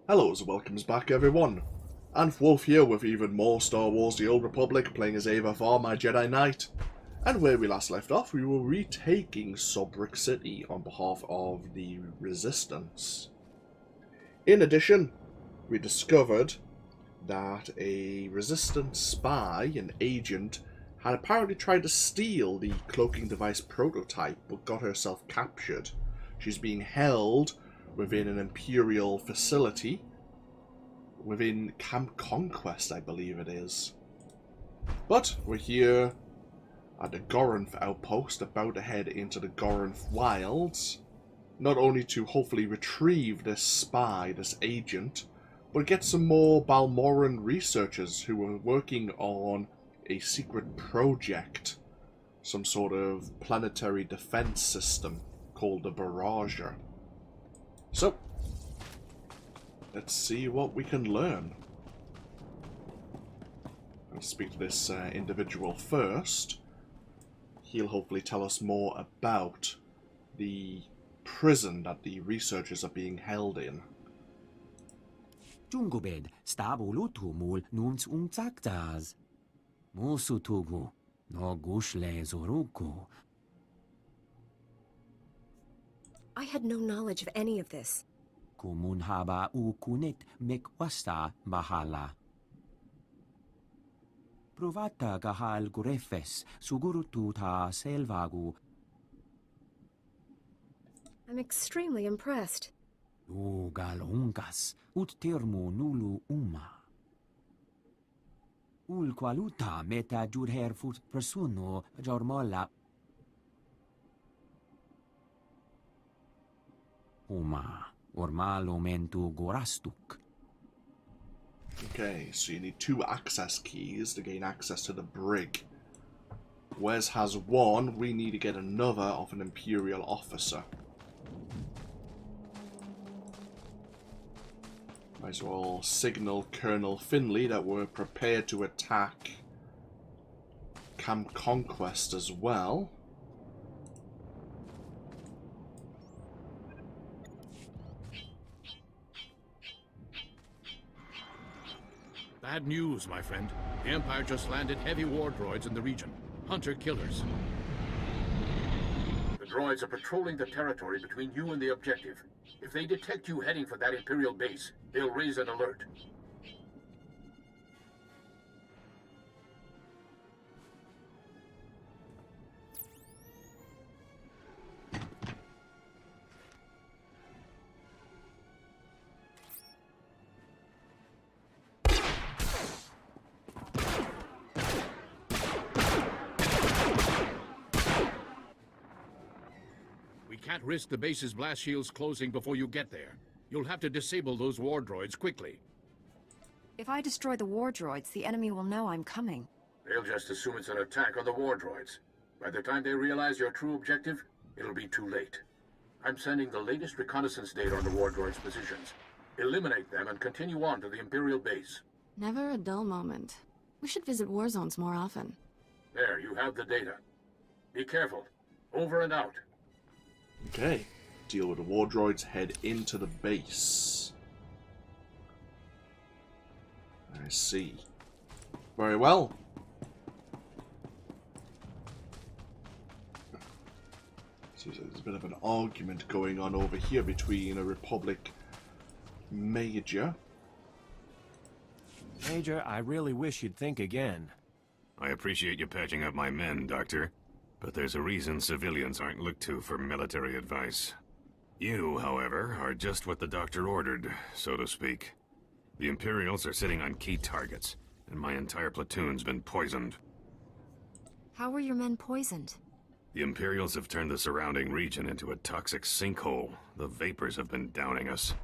Hello and welcomes back everyone. Wolf here with even more Star Wars The Old Republic, playing as Aeva Var, my Jedi Knight. And where we last left off, we were retaking Sobrik City on behalf of the Resistance. In addition, we discovered that a Resistance spy, an agent, had apparently tried to steal the cloaking device prototype, but got herself captured. She's being held within an Imperial facility within Camp Conquest, I believe it is. But we're here at the Gorinth outpost, about to head into the Gorinth Wilds, not only to hopefully retrieve this spy, this agent, but get some more Balmorran researchers who are working on a secret project, some sort of planetary defense system called the Barrager. So, let's see what we can learn. I'll speak to this individual first. He'll hopefully tell us more about the prison that the researchers are being held in. Jungobed stabulutumul nuns unzaktas. Musutugu no gushle zoruku. I had no knowledge of any of this. Kumunhaba ukunit mekwasta mahala. Provata gahal gurefes sugurututa selvagu. I'm extremely impressed. Galungas ut termu nulu uma. Ul qualuta meta jurher fut presuno jormola. Uma ormalo mentu gorastuk. Okay, so you need 2 access keys to gain access to the brig. Wes has 1, we need to get another of an Imperial officer. Might as well signal Colonel Finley that we're prepared to attack Camp Conquest as well. Bad news, my friend. The Empire just landed heavy war droids in the region. Hunter-killers. The droids are patrolling the territory between you and the objective. If they detect you heading for that Imperial base, they'll raise an alert. Can't risk the base's blast shields closing before you get there. You'll have to disable those war droids quickly. If I destroy the war droids, the enemy will know I'm coming. They'll just assume it's an attack on the war droids. By the time they realize your true objective, it'll be too late. I'm sending the latest reconnaissance data on the war droids' positions. Eliminate them and continue on to the Imperial base. Never a dull moment. We should visit war zones more often. There, you have the data. Be careful. Over and out. Okay, deal with the war droids, head into the base. I see. Very well. Seems like there's a bit of an argument going on over here between a Republic Major. Major, I really wish you'd think again. I appreciate you patching up my men, Doctor. But there's a reason civilians aren't looked to for military advice. You, however, are just what the Doctor ordered, so to speak. The Imperials are sitting on key targets, and my entire platoon's been poisoned. How were your men poisoned? The Imperials have turned the surrounding region into a toxic sinkhole. The vapors have been downing us.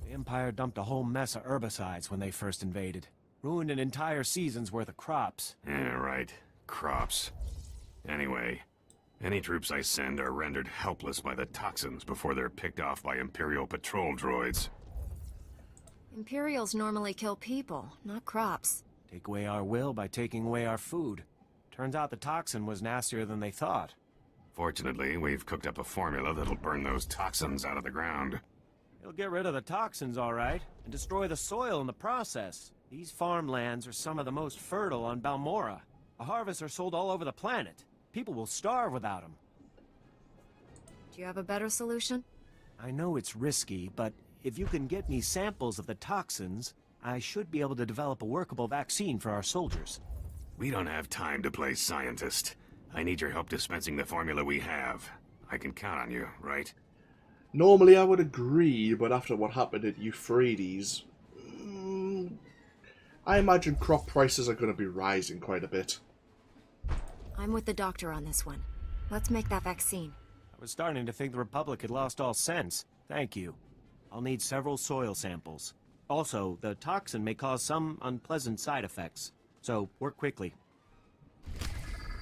The Empire dumped a whole mess of herbicides when they first invaded. Ruined an entire season's worth of crops. Yeah, right. Crops. Anyway, any troops I send are rendered helpless by the toxins before they're picked off by Imperial patrol droids. Imperials normally kill people, not crops. Take away our will by taking away our food. Turns out the toxin was nastier than they thought. Fortunately, we've cooked up a formula that'll burn those toxins out of the ground. It'll get rid of the toxins, all right, and destroy the soil in the process. These farmlands are some of the most fertile on Balmorra. The harvests are sold all over the planet. People will starve without them. Do you have a better solution? I know it's risky, but if you can get me samples of the toxins, I should be able to develop a workable vaccine for our soldiers. We don't have time to play scientist. I need your help dispensing the formula we have. I can count on you, right? Normally I would agree, but after what happened at Euphrates, I imagine crop prices are going to be rising quite a bit. I'm with the doctor on this one. Let's make that vaccine. I was starting to think the Republic had lost all sense. Thank you. I'll need several soil samples. Also, the toxin may cause some unpleasant side effects, so work quickly.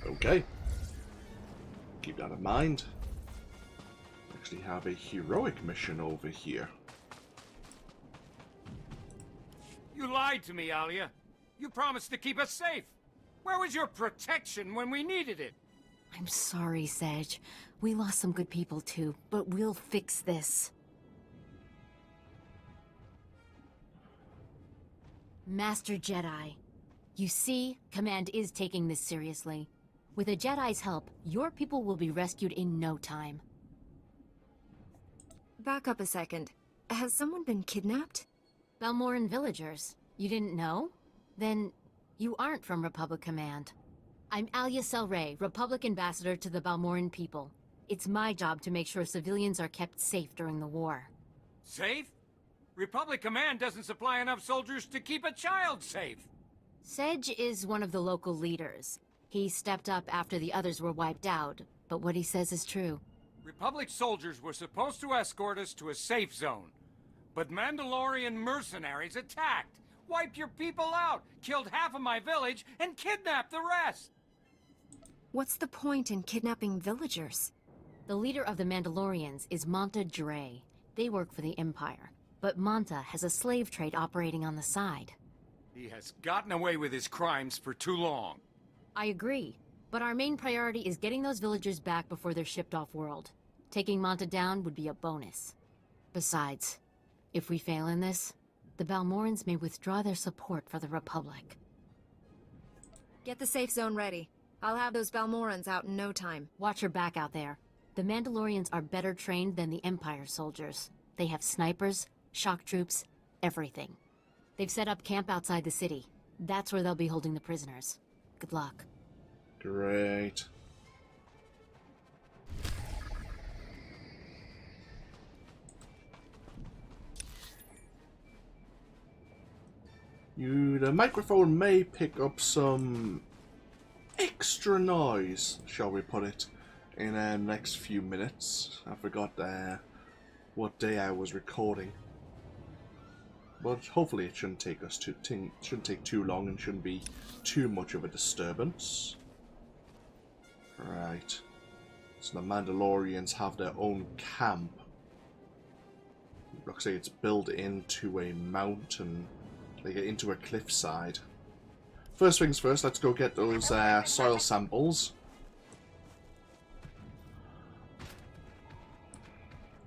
Okay. Keep that in mind. Actually have a heroic mission over here. You lied to me, Alia. You promised to keep us safe. Where was your protection when we needed it? I'm sorry, Sedge. We lost some good people too, but we'll fix this. Master Jedi. You see, Command is taking this seriously. With a Jedi's help, your people will be rescued in no time. Back up a second. Has someone been kidnapped? Balmorran villagers. You didn't know? Then you aren't from Republic Command. I'm Alia Selray, Republic Ambassador to the Balmorran people. It's my job to make sure civilians are kept safe during the war. Safe? Republic Command doesn't supply enough soldiers to keep a child safe. Sedge is one of the local leaders. He stepped up after the others were wiped out, but what he says is true. Republic soldiers were supposed to escort us to a safe zone. But Mandalorian mercenaries attacked, wiped your people out, killed half of my village, and kidnapped the rest. What's the point in kidnapping villagers? The leader of the Mandalorians is Manta Dre. They work for the Empire. But Manta has a slave trade operating on the side. He has gotten away with his crimes for too long. I agree. But our main priority is getting those villagers back before they're shipped off-world. Taking Manta down would be a bonus. Besides, if we fail in this, the Balmorrans may withdraw their support for the Republic. Get the safe zone ready. I'll have those Balmorrans out in no time. Watch your back out there. The Mandalorians are better trained than the Empire soldiers. They have snipers, shock troops, everything. They've set up camp outside the city. That's where they'll be holding the prisoners. Good luck. Great. The microphone may pick up some extra noise, shall we put it, in the next few minutes. I forgot what day I was recording, but hopefully it shouldn't take us shouldn't take too long and shouldn't be too much of a disturbance. Right. So the Mandalorians have their own camp. Looks like it's built into a mountain. They get into a cliffside. First things first, let's go get those soil samples.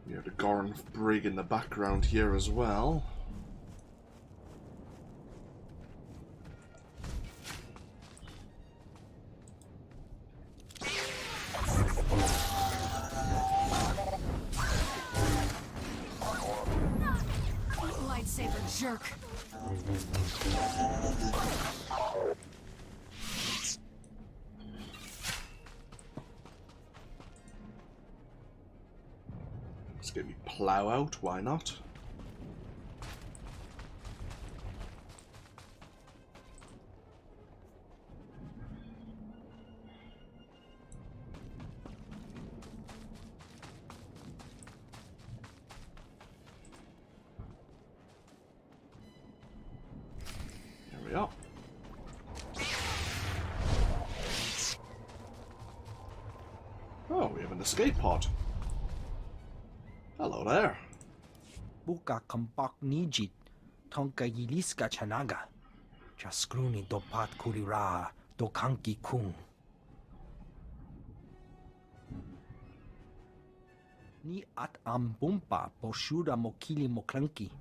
We have the Gorinth brig in the background here as well. Lightsaber jerk. Let's get me plow out, why not? There we are. Oh, we have an escape pod. Hello there. Buka kampak nijit, tonka yiliska chanaga. Chaskruni dopat kulira, dokanki kung. Ni at ambumpa poshura mokili moklanki.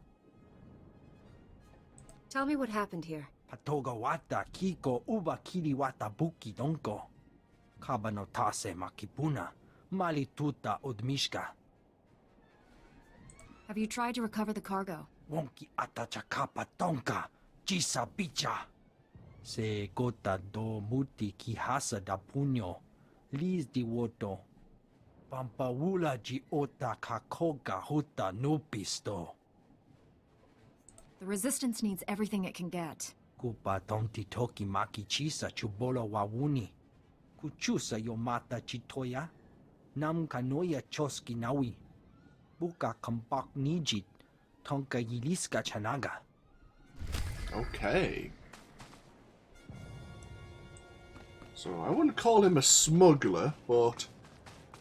Tell me what happened here. Patoga wata kiko uba kili wata buki donko. Kabano tase makipuna. Mali tuta odmishka. Have you tried to recover the cargo? Wonki atachakapa tonka. Chisa bicha. Se gota do muti kihasa da puño. Liz di woto. Pampawula ji ota kakoga huta nupisto. The Resistance needs everything it can get. Kupa tonti toki maki chisa chubolo wawuni. Kuchusa yomata chitoya. Nam kanoya choski nawi. Buka kampak nijit. Tonka yiliska chanaga. Okay. So I wouldn't call him a smuggler, but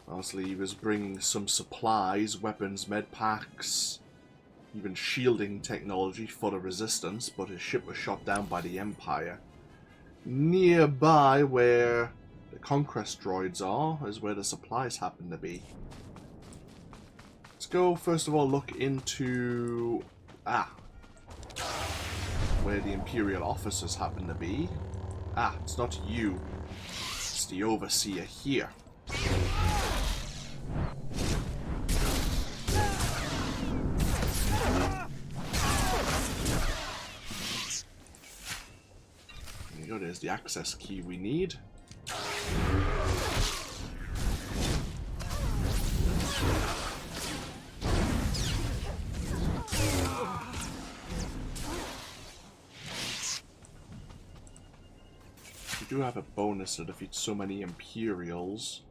obviously he was bringing some supplies, weapons, med packs, even shielding technology for the Resistance, but his ship was shot down by the Empire. Nearby where the Conquest droids are is where the supplies happen to be. Let's go first of all look into where the Imperial officers happen to be. It's not you. It's the Overseer here. There you go, there's the access key we need. You do have a bonus to defeat so many Imperials.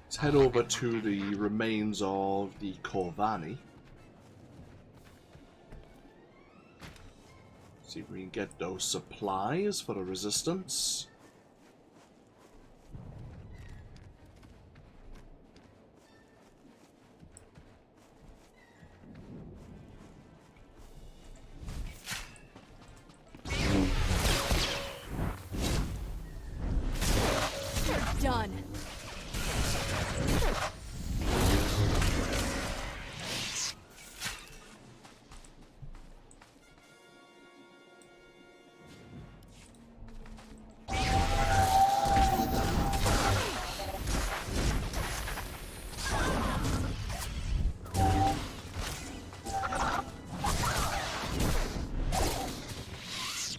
Let's head over to the remains of the Corvani. See if we can get those supplies for the Resistance. Done.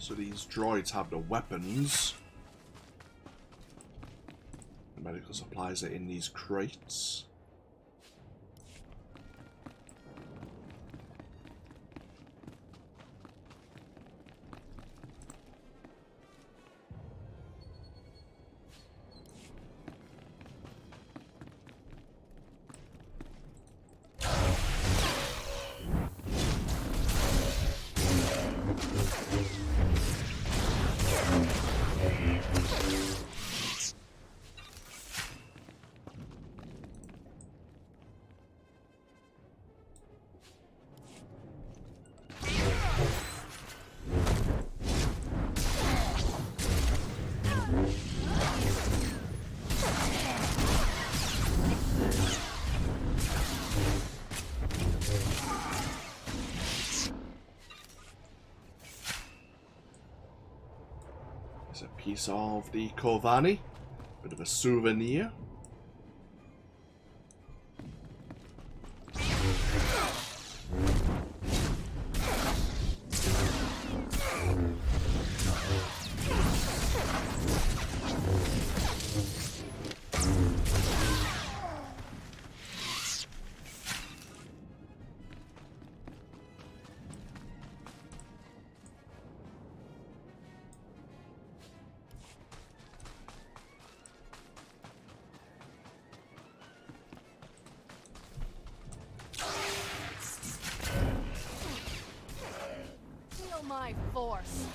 So these droids have the weapons. The medical supplies are in these crates. There's a piece of the Corvani, bit of a souvenir. Force.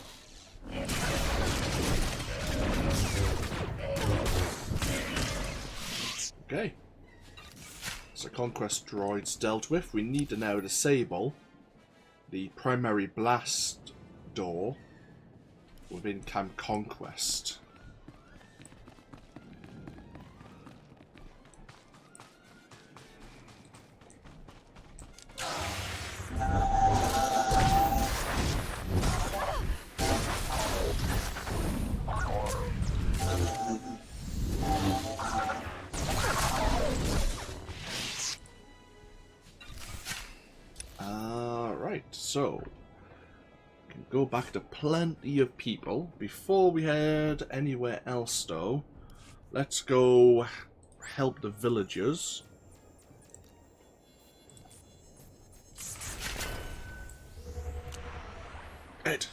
Okay. So Conquest droids dealt with. We need to now disable the primary blast door within Camp Conquest. Right, so we can go back to plenty of people. Before we head anywhere else though, let's go help the villagers. Right.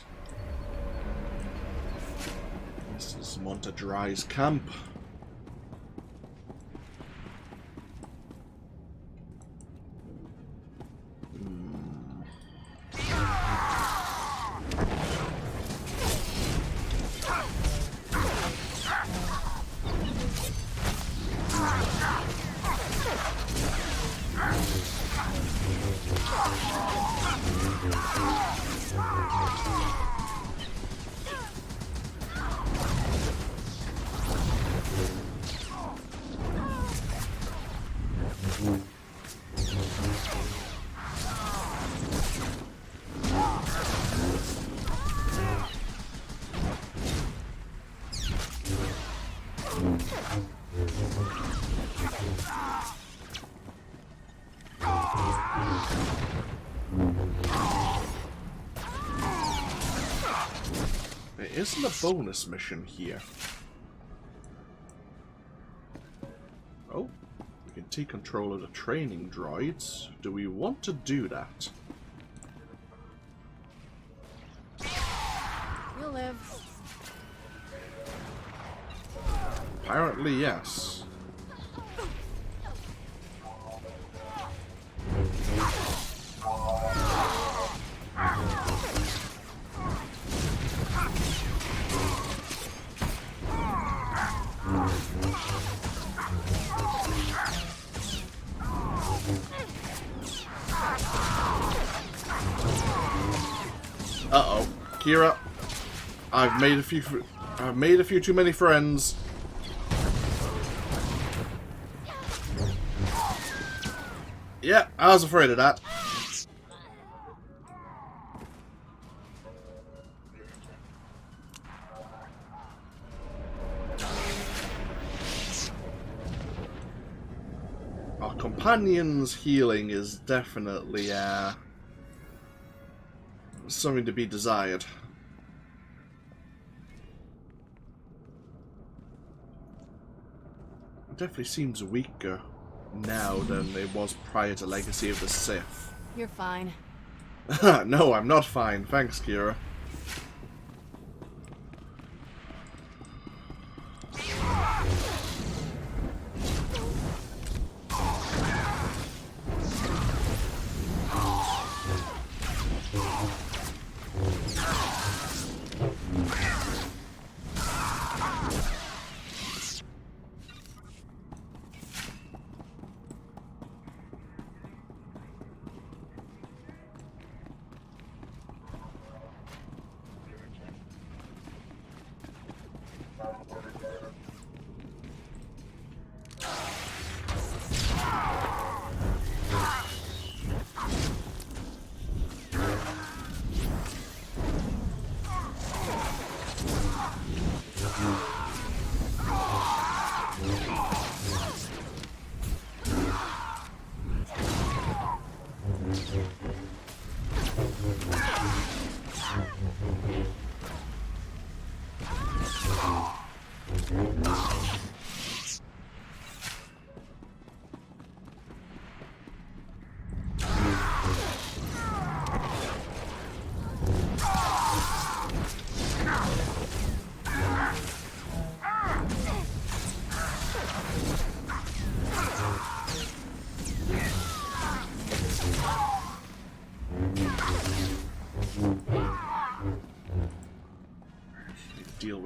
This is Montadrai's camp. There isn't a bonus mission here. Oh, we can take control of the training droids. Do we want to do that? You'll live. Apparently, yes. Uh-oh, Kira, I've made a few too many friends. Yeah, I was afraid of that. Our companion's healing is definitely something to be desired. It definitely seems weaker now than it was prior to Legacy of the Sith. You're fine. No, I'm not fine. Thanks, Kira.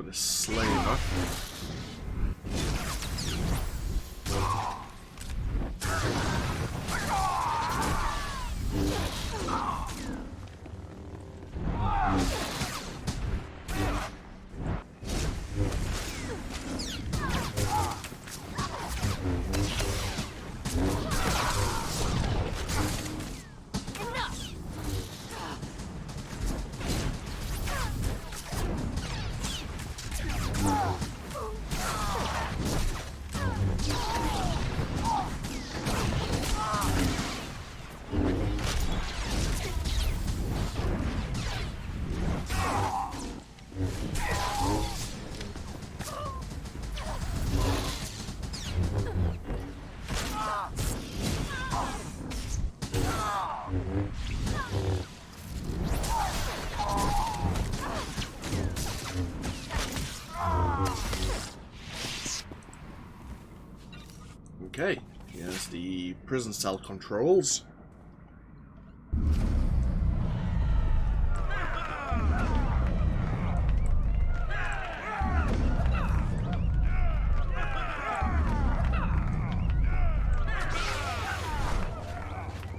this slaver. Okay, here's the prison cell controls.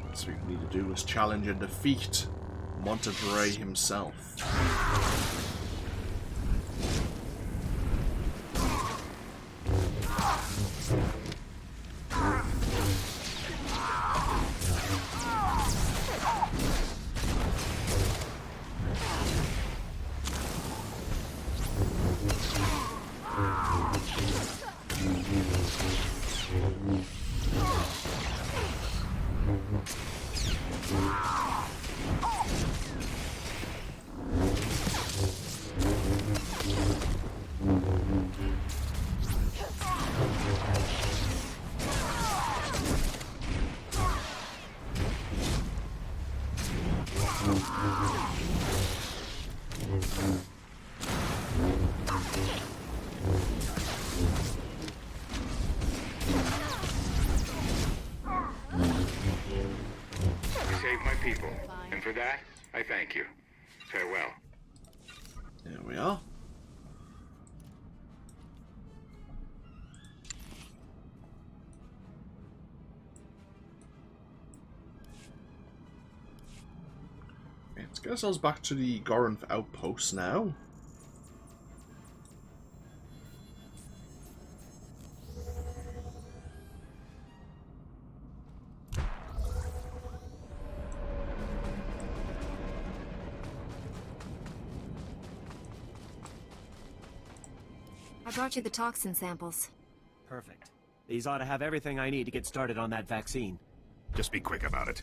What we need to do is challenge and defeat Monterey himself. People, and for that, I thank you. Farewell. There we are. Okay, let's get ourselves back to the Gorinth outpost now. I brought you the toxin samples. Perfect. These ought to have everything I need to get started on that vaccine. Just be quick about it.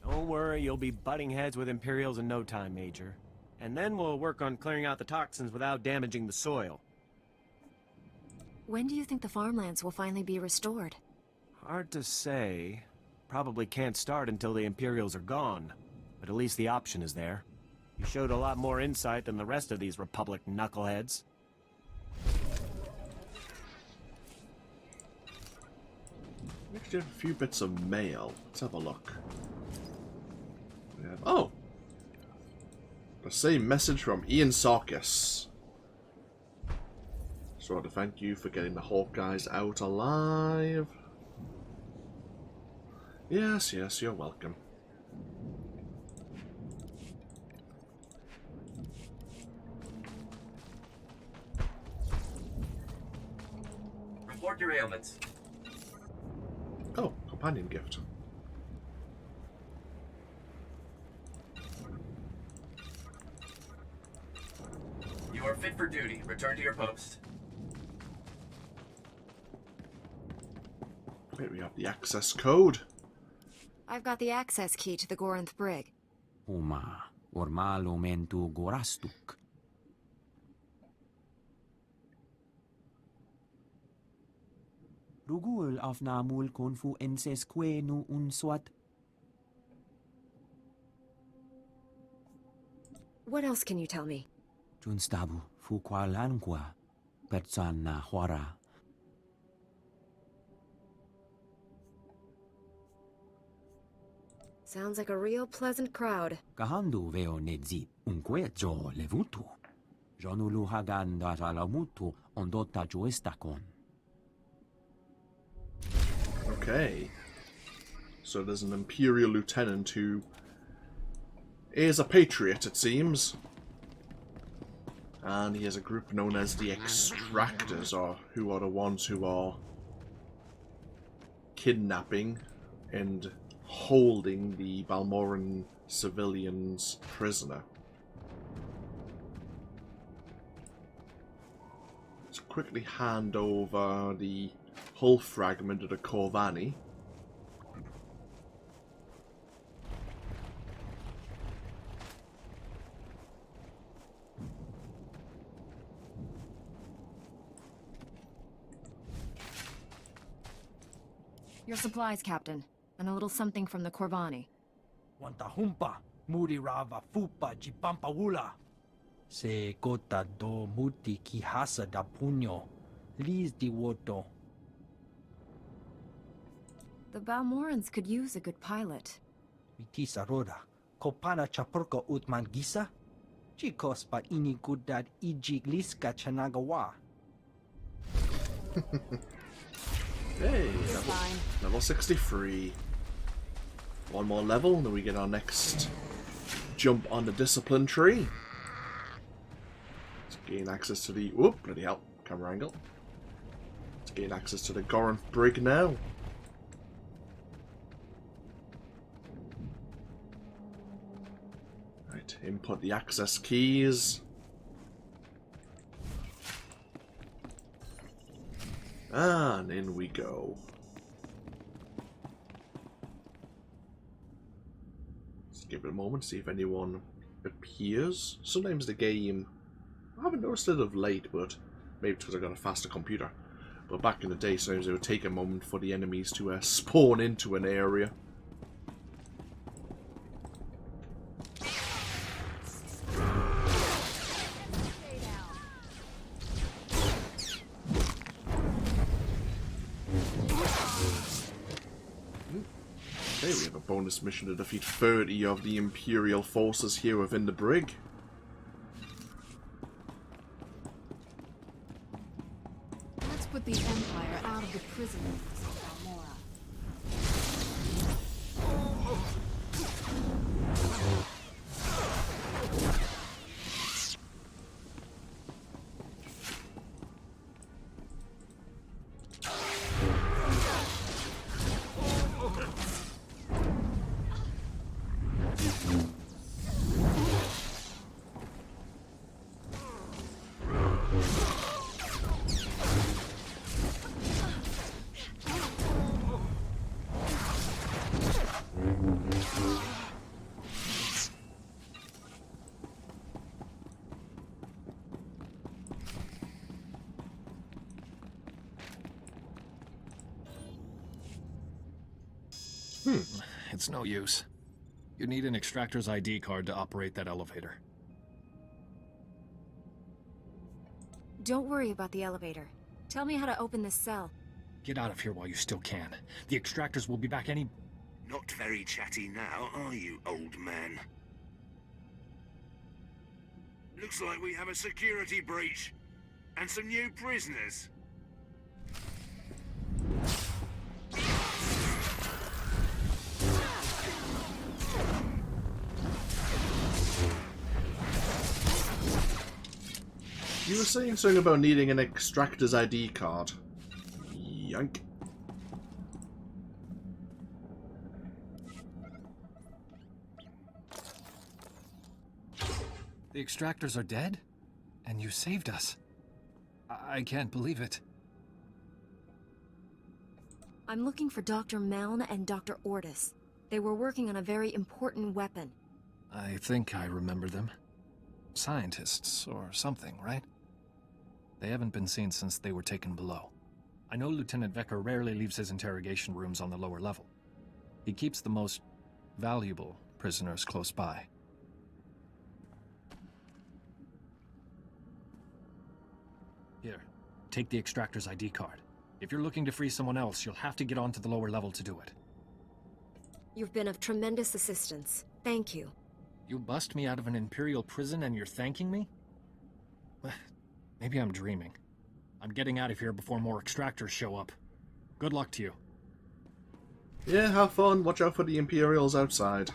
Don't worry, you'll be butting heads with Imperials in no time, Major. And then we'll work on clearing out the toxins without damaging the soil. When do you think the farmlands will finally be restored? Hard to say. Probably can't start until the Imperials are gone. But at least the option is there. You showed a lot more insight than the rest of these Republic knuckleheads. We actually have a few bits of mail. Let's have a look. We have, oh! The same message from Ian Sarkis. Just want to thank you for getting the Hawkeyes out alive. Yes, yes, you're welcome. Report your ailments. Oh, companion gift. You are fit for duty. Return to your post. Wait, we have the access code. I've got the access key to the Gorinth Brig. Huma, ormalo mentu gorastuk. Rugul afnamul konfu enses quenu unswat. What else can you tell me? Junstabu fuqualanqua persana huara. Sounds like a real pleasant crowd. Kahandu veo nedzip unque jo levutu. Jonulu hagan datalamutu ondota joestakon. Okay. So there's an Imperial lieutenant who is a patriot, it seems. And he has a group known as the Extractors, or who are the ones who are kidnapping and holding the Balmorran civilians prisoner. Let's quickly hand over the hull fragment of the Corvani. Your supplies, Captain. And a little something from the Corvani. Wantahumpa, muri rava fupa jipampawula. Se gota do muti kihasa da puño, lis di woto. The Balmorrans could use a good pilot. Mitisa roda, kopana chapurko utman gisa? Chikos pa ini gudad ijigliska chanagawa. Hey, level 63. One more level, and then we get our next jump on the discipline tree. Let's gain access to the... Whoop, bloody hell, camera angle. Let's gain access to the Gorinth brig now. Right, input the access keys. And in we go. Let's give it a moment, see if anyone appears. Sometimes the game, I haven't noticed it of late, but maybe it's because I got a faster computer. But back in the day, sometimes it would take a moment for the enemies to spawn into an area. Okay, we have a bonus mission to defeat 30 of the Imperial forces here within the brig. Let's put the Empire out of the prison of Balmorra. It's no use. You need an extractor's ID card to operate that elevator. Don't worry about the elevator. Tell me how to open this cell. Get out of here while you still can. The extractors will be back any... Not very chatty now, are you, old man? Looks like we have a security breach. And some new prisoners. You were saying something about needing an extractor's ID card. Yank. The extractors are dead? And you saved us. I can't believe it. I'm looking for Dr. Meln and Dr. Ordis. They were working on a very important weapon. I think I remember them. Scientists or something, right? They haven't been seen since they were taken below. I know Lieutenant Vecker rarely leaves his interrogation rooms on the lower level. He keeps the most valuable prisoners close by. Here, take the extractor's ID card. If you're looking to free someone else, you'll have to get onto the lower level to do it. You've been of tremendous assistance. Thank you. You bust me out of an Imperial prison and you're thanking me? Maybe I'm dreaming. I'm getting out of here before more extractors show up. Good luck to you. Yeah, have fun. Watch out for the Imperials outside.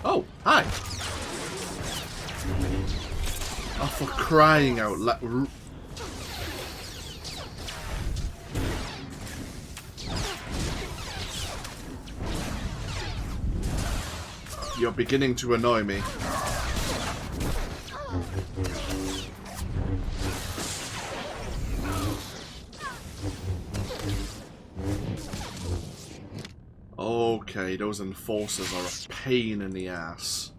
Oh, hi! Oh, for crying out loud. You're beginning to annoy me. Okay, those enforcers are a pain in the ass.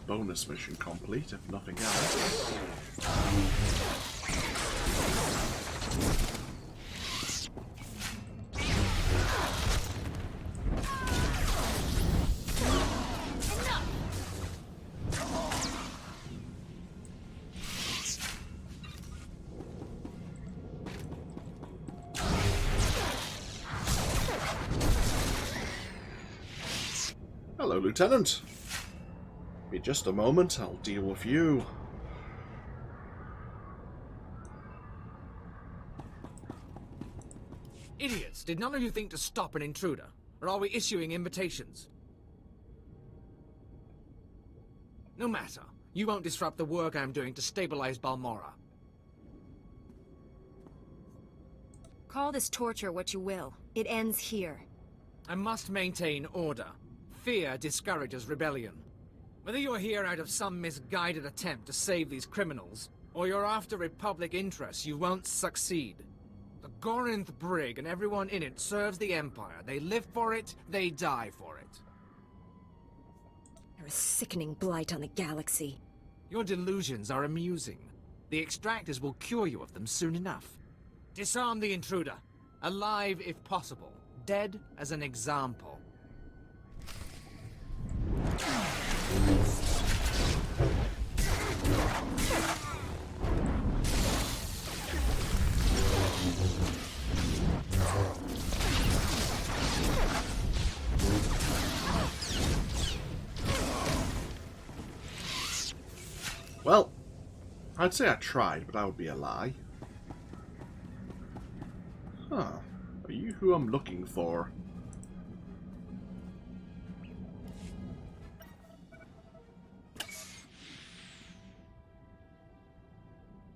Bonus mission complete, if nothing else. Hello, Lieutenant. In just a moment, I'll deal with you. Idiots! Did none of you think to stop an intruder? Or are we issuing invitations? No matter. You won't disrupt the work I'm doing to stabilize Balmorra. Call this torture what you will. It ends here. I must maintain order. Fear discourages rebellion. Whether you're here out of some misguided attempt to save these criminals, or you're after Republic interests, you won't succeed. The Gorinth Brig and everyone in it serves the Empire. They live for it, they die for it. You're a sickening blight on the galaxy. Your delusions are amusing. The extractors will cure you of them soon enough. Disarm the intruder. Alive if possible. Dead as an example. Well, I'd say I tried, but that would be a lie. Huh. Are you who I'm looking for?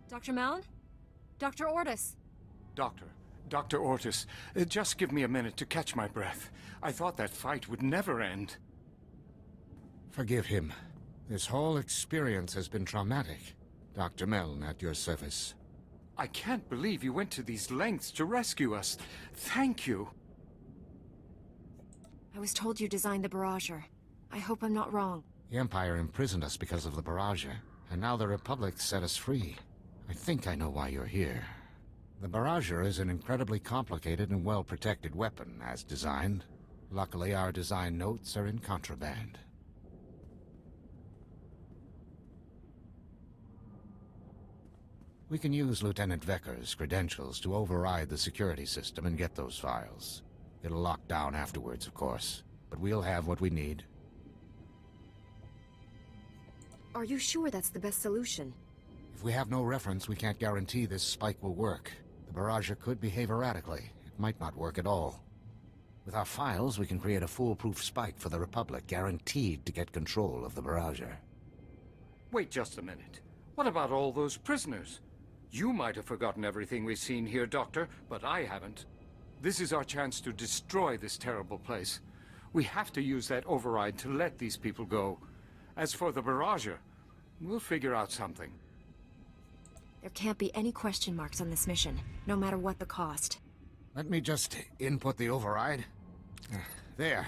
Dr. Malin? Dr. Ortis? Dr. Ortis, just give me a minute to catch my breath. I thought that fight would never end. Forgive him. This whole experience has been traumatic. Dr. Meln at your service. I can't believe you went to these lengths to rescue us. Thank you. I was told you designed the barrager. I hope I'm not wrong. The Empire imprisoned us because of the barrager, and now the Republic set us free. I think I know why you're here. The barrager is an incredibly complicated and well-protected weapon, as designed. Luckily, our design notes are in contraband. We can use Lieutenant Vecker's credentials to override the security system and get those files. It'll lock down afterwards, of course, but we'll have what we need. Are you sure that's the best solution? If we have no reference, we can't guarantee this spike will work. The barrager could behave erratically. It might not work at all. With our files, we can create a foolproof spike for the Republic, guaranteed to get control of the barrager. Wait just a minute. What about all those prisoners? You might have forgotten everything we've seen here, Doctor, but I haven't. This is our chance to destroy this terrible place. We have to use that override to let these people go. As for the barrager, we'll figure out something. There can't be any question marks on this mission, no matter what the cost. Let me just input the override. There.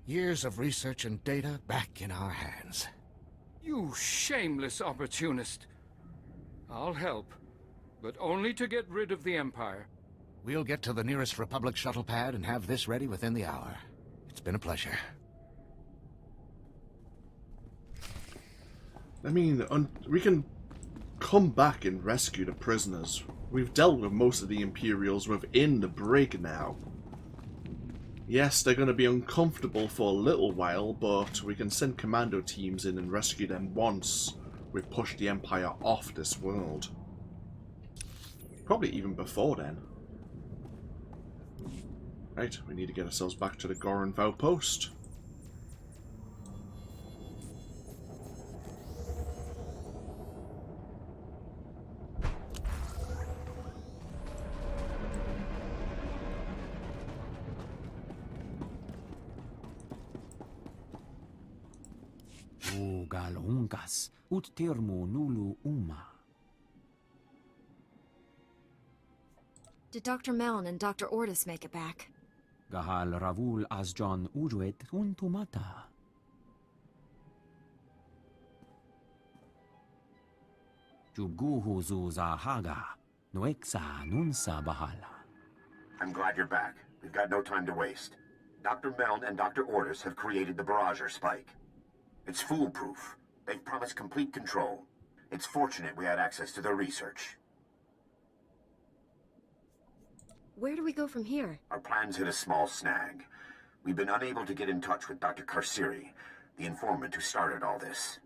Years of research and data back in our hands. You shameless opportunist. I'll help, but only to get rid of the Empire. We'll get to the nearest Republic shuttle pad and have this ready within the hour. It's been a pleasure. I mean, we can come back and rescue the prisoners. We've dealt with most of the Imperials within the brig now. Yes, they're going to be uncomfortable for a little while, but we can send commando teams in and rescue them once we've pushed the Empire off this world. Probably even before then. Right, we need to get ourselves back to the Gorinth outpost. Galungas, ut termo nulu uma. Did Dr. Meln and Dr. Ortis make it back? Gahal ravul asjon ujuet untumata. Juguhu zuza haga, noexa nunsa bahala. I'm glad you're back. We've got no time to waste. Dr. Meln and Dr. Ortis have created the barrager spike. It's foolproof. They've promised complete control. It's fortunate we had access to their research. Where do we go from here? Our plans hit a small snag. We've been unable to get in touch with Dr. Karsiri, the informant who started all this.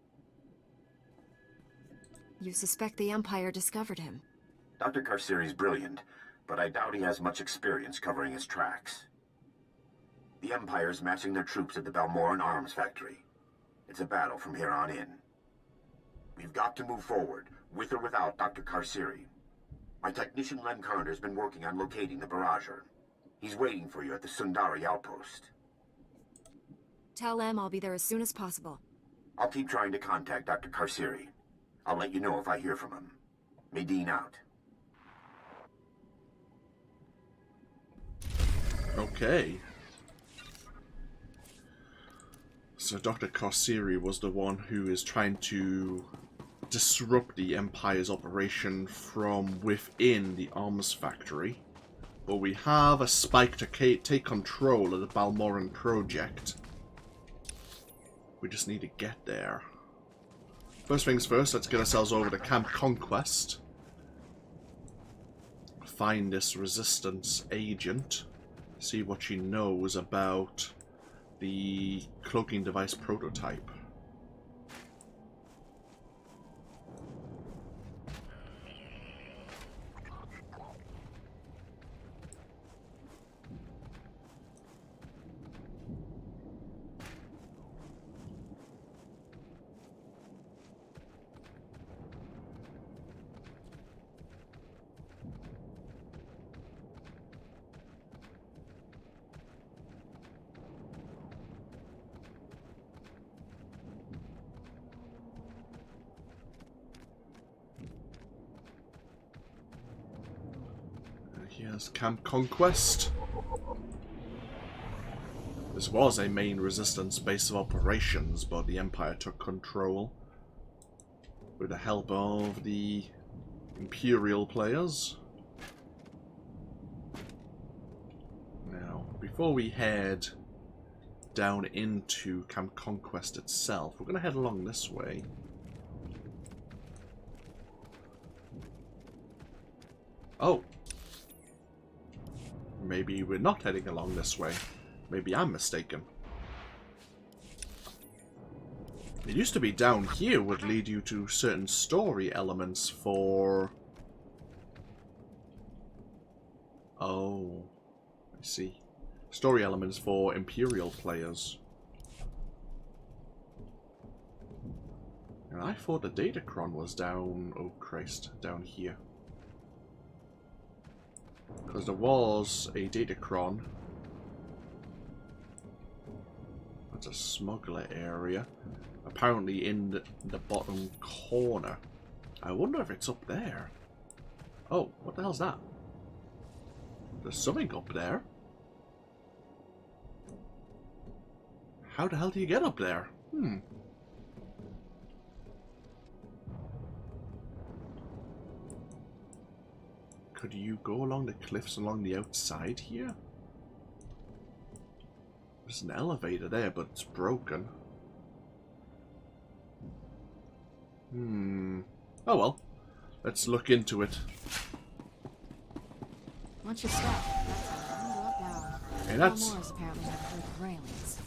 You suspect the Empire discovered him? Dr. Karsiri's brilliant, but I doubt he has much experience covering his tracks. The Empire's massing their troops at the Balmorra arms factory. It's a battle from here on in. We've got to move forward, with or without Dr. Karsiri. My technician Len Carter's been working on locating the barrager. He's waiting for you at the Sundari outpost. Tell Em I'll be there as soon as possible. I'll keep trying to contact Dr. Karsiri. I'll let you know if I hear from him. Medine out. Okay. So Dr. Karsiri was the one who is trying to disrupt the Empire's operation from within the arms factory. But we have a spike to take control of the Balmorran project. We just need to get there. First things first, let's get ourselves over to Camp Conquest. Find this resistance agent. See what she knows about the cloaking device prototype. Here's Camp Conquest. This was a main resistance base of operations, but the Empire took control with the help of the Imperial players. Now, before we head down into Camp Conquest itself, we're going to head along this way. Oh. Maybe we're not heading along this way. Maybe I'm mistaken. It used to be down here would lead you to certain story elements for... Oh, I see. Story elements for Imperial players. And I thought the Datacron was down... Oh Christ, down here. Because there was a Datacron. That's a smuggler area. Apparently in the bottom corner. I wonder if it's up there. Oh, what the hell's that? There's something up there. How the hell do you get up there? Could you go along the cliffs along the outside here? There's an elevator there, but it's broken. Oh well. Let's look into it. Watch your step. Hey, that's... Balmorra's apparently have good railings.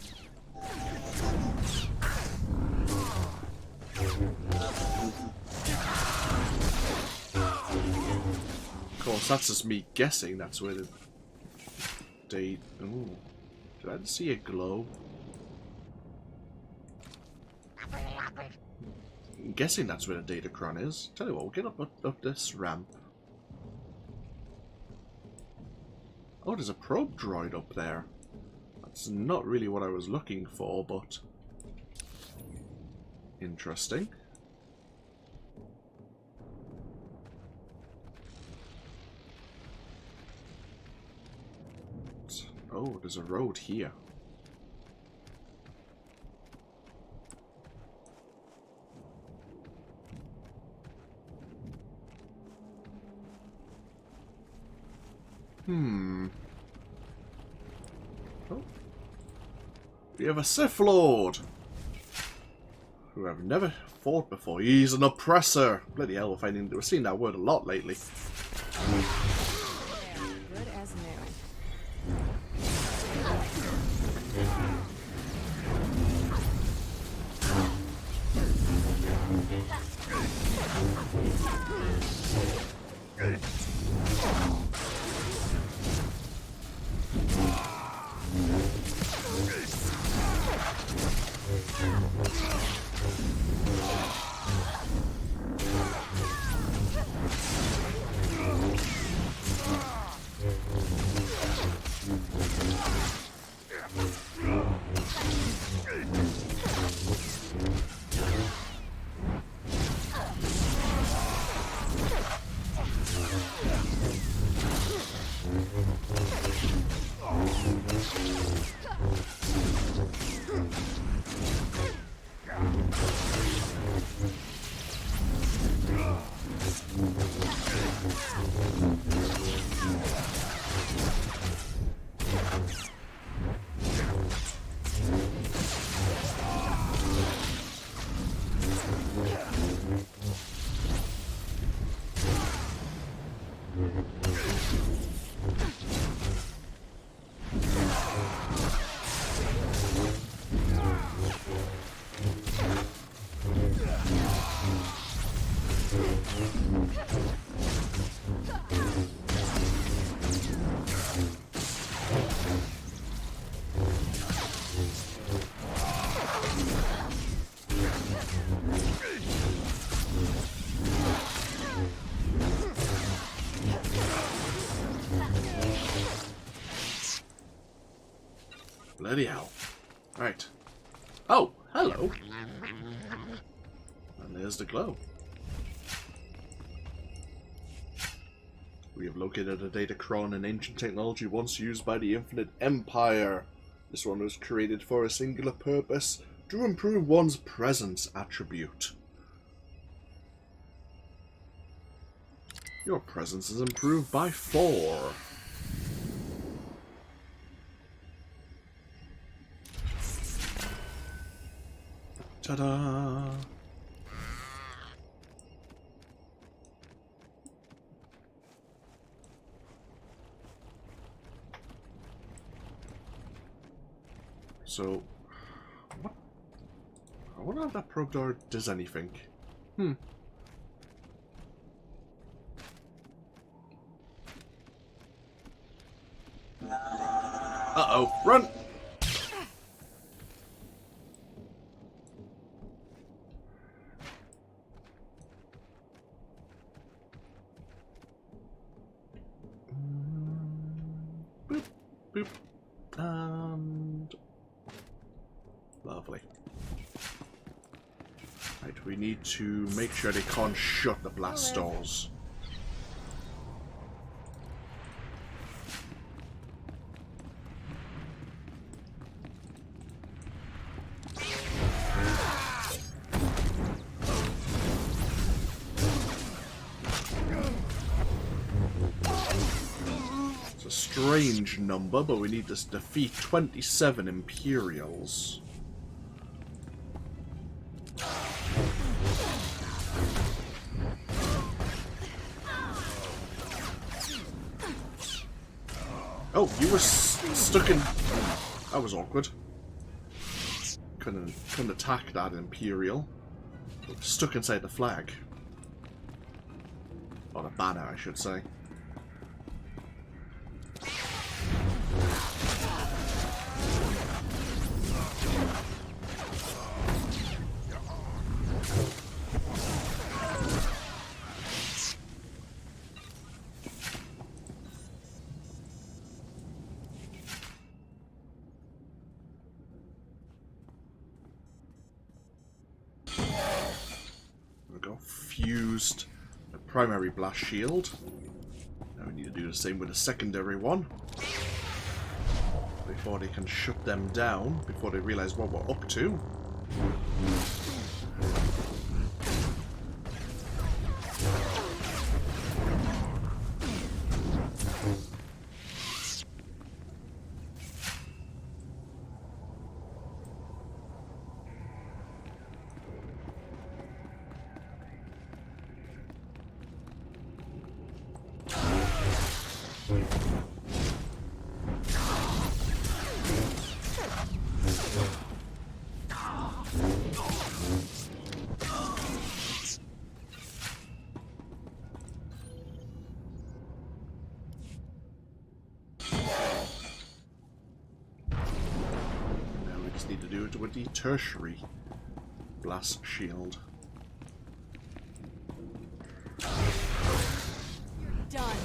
Of course, that's just me guessing that's where the... Ooh. Did I see a glow? I'm guessing that's where the Datacron is. Tell you what, we'll get up this ramp. Oh, there's a probe droid up there. That's not really what I was looking for, but... interesting. Oh, there's a road here. Oh. We have a Sith Lord! Who I've never fought before. He's an oppressor! Bloody hell, we're seeing that word a lot lately. Good as new. Bloody hell. Right. Oh, hello. And there's the glow. We have located a datachron, an ancient technology once used by the Infinite Empire. This one was created for a singular purpose, to improve one's presence attribute. Your presence is improved by 4. Ta-da! So, what? I wonder if that probe door does anything. Uh-oh, run! Boop, boop, and... Lovely. Right, we need to make sure they can't shut the blast doors. It's a strange number, but we need to defeat 27 Imperials. Oh, you were stuck in... That was awkward. Couldn't attack that Imperial. Stuck inside the flag. Or the banner, I should say. Fused the primary blast shield. Now we need to do the same with the secondary one. Before they can shut them down, before they realize what we're up to. Need to do it with the tertiary blast shield. You're done.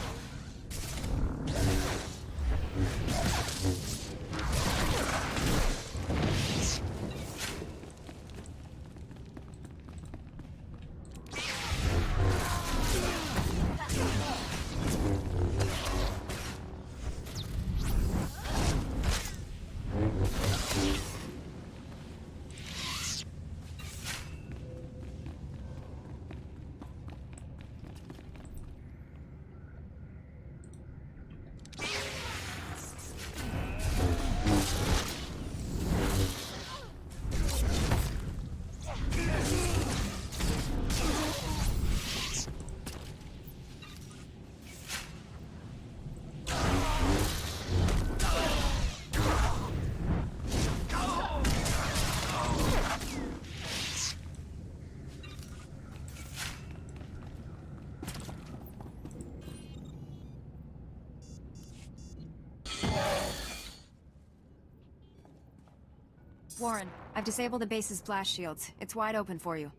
Warren, I've disabled the base's blast shields. It's wide open for you.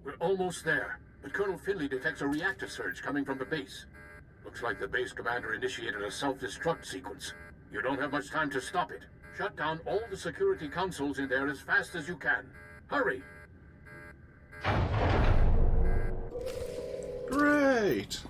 We're almost there, but Colonel Finley detects a reactor surge coming from the base. Looks like the base commander initiated a self-destruct sequence. You don't have much time to stop it. Shut down all the security consoles in there as fast as you can. Hurry! Great!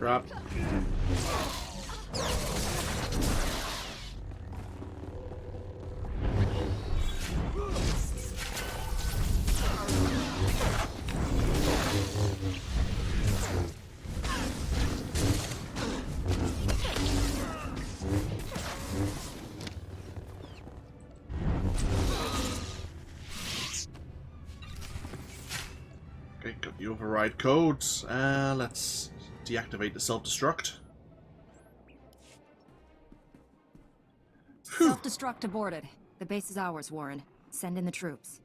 crap. Okay, got the override codes. Let's deactivate the self-destruct. Self-destruct aborted. The base is ours, Warren. Send in the troops.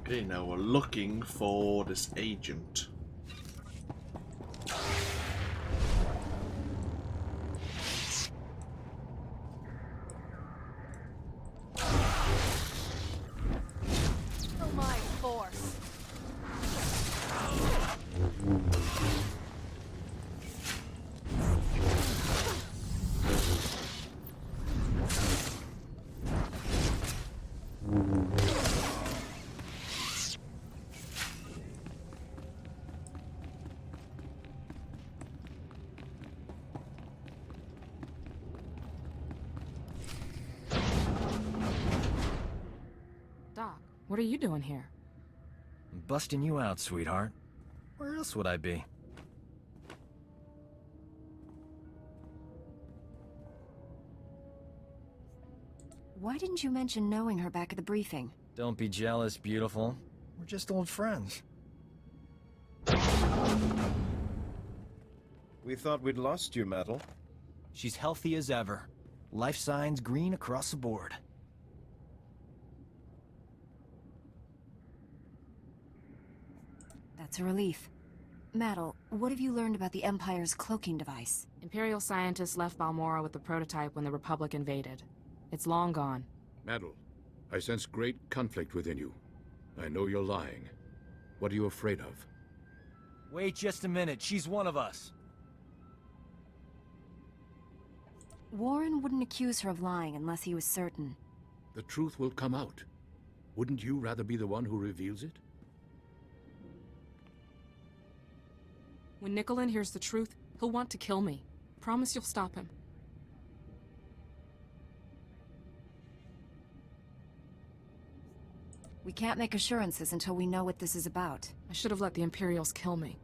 Okay, now we're looking for this agent. My force. Doc, what are you doing here? I'm busting you out, sweetheart. Where else would I be? Why didn't you mention knowing her back at the briefing? Don't be jealous, beautiful. We're just old friends. We thought we'd lost you, Metal. She's healthy as ever. Life signs green across the board. That's a relief. Maddle, what have you learned about the Empire's cloaking device? Imperial scientists left Balmorra with the prototype when the Republic invaded. It's long gone. Maddle, I sense great conflict within you. I know you're lying. What are you afraid of? Wait just a minute. She's one of us. Warren wouldn't accuse her of lying unless he was certain. The truth will come out. Wouldn't you rather be the one who reveals it? When Nicolin hears the truth, he'll want to kill me. Promise you'll stop him. We can't make assurances until we know what this is about. I should have let the Imperials kill me.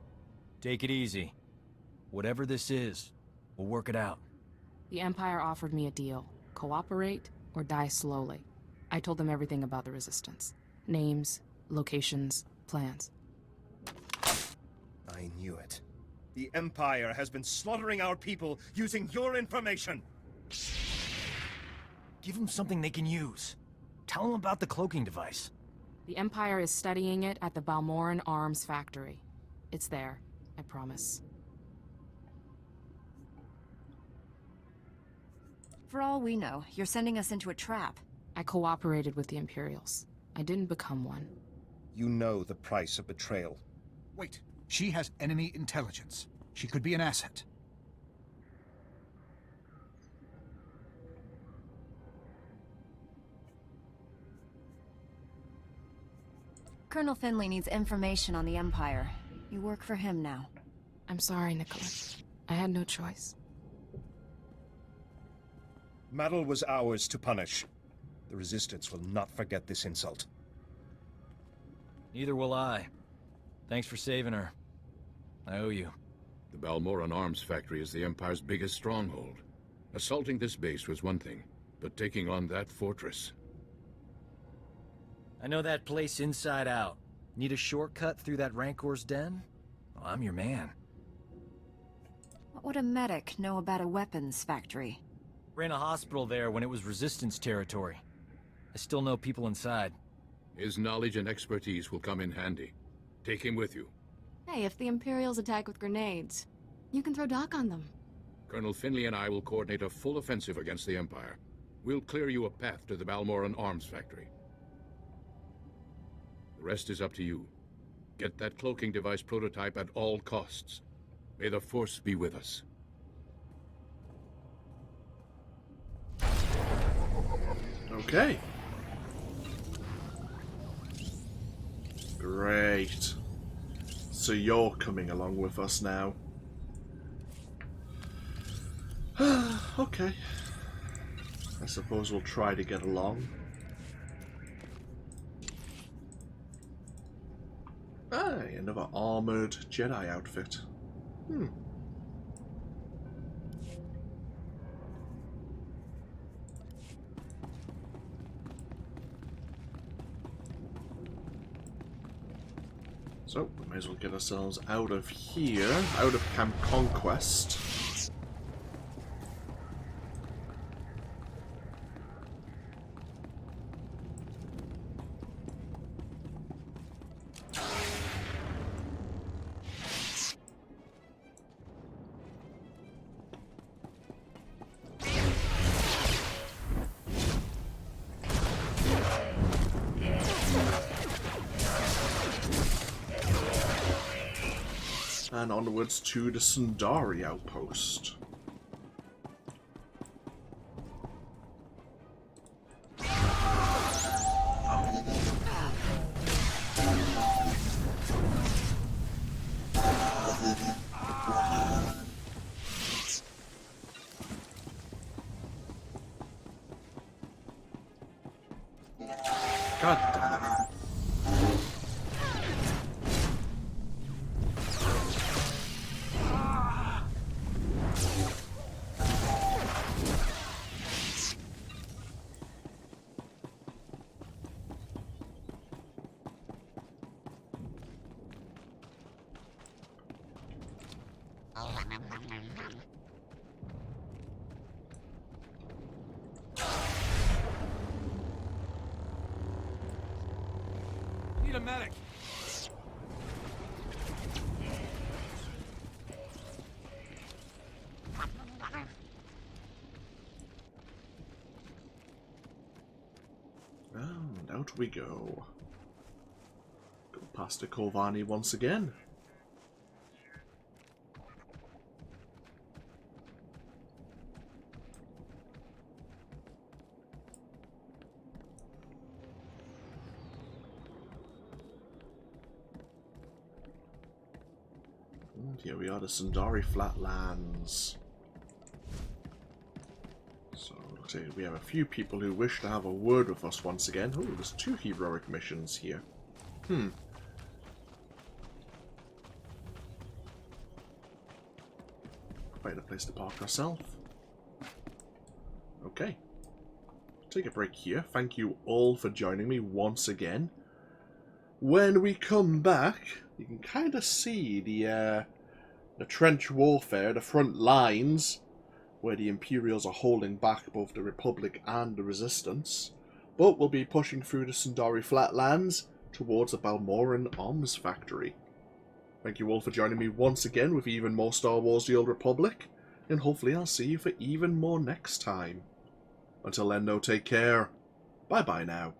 Take it easy. Whatever this is, we'll work it out. The Empire offered me a deal. Cooperate or die slowly. I told them everything about the Resistance. Names, locations, plans. I knew it. The Empire has been slaughtering our people using your information! Give them something they can use. Tell them about the cloaking device. The Empire is studying it at the Balmorran Arms Factory. It's there, I promise. For all we know, you're sending us into a trap. I cooperated with the Imperials. I didn't become one. You know the price of betrayal. Wait. She has enemy intelligence. She could be an asset. Colonel Finley needs information on the Empire. You work for him now. I'm sorry, Nicholas. I had no choice. Maddle was ours to punish. The Resistance will not forget this insult. Neither will I. Thanks for saving her. I owe you. The Balmorran Arms Factory is the Empire's biggest stronghold. Assaulting this base was one thing, but taking on that fortress... I know that place inside out. Need a shortcut through that Rancor's den? Well, I'm your man. What would a medic know about a weapons factory? Ran a hospital there when it was Resistance territory. I still know people inside. His knowledge and expertise will come in handy. Take him with you. Hey, if the Imperials attack with grenades, you can throw Doc on them. Colonel Finley and I will coordinate a full offensive against the Empire. We'll clear you a path to the Balmorran Arms Factory. The rest is up to you. Get that cloaking device prototype at all costs. May the Force be with us. Okay. Great. So you're coming along with us now. Okay. I suppose we'll try to get along. Aye, another armoured Jedi outfit. So, we may as well get ourselves out of here, out of Camp Conquest. And onwards to the Sundari outpost. God damn it. Need a medic. And out we go. Go past the Kovani once again. And here we are, the Sundari Flatlands. So, looks like we have a few people who wish to have a word with us once again. Oh, there's 2 heroic missions here. Quite a place to park ourselves. Okay. Take a break here. Thank you all for joining me once again. When we come back, you can kind of see the trench warfare, the front lines, where the Imperials are holding back both the Republic and the Resistance. But we'll be pushing through the Sundari Flatlands towards the Balmorran Arms Factory. Thank you all for joining me once again with even more Star Wars The Old Republic, and hopefully I'll see you for even more next time. Until then, though, take care. Bye-bye now.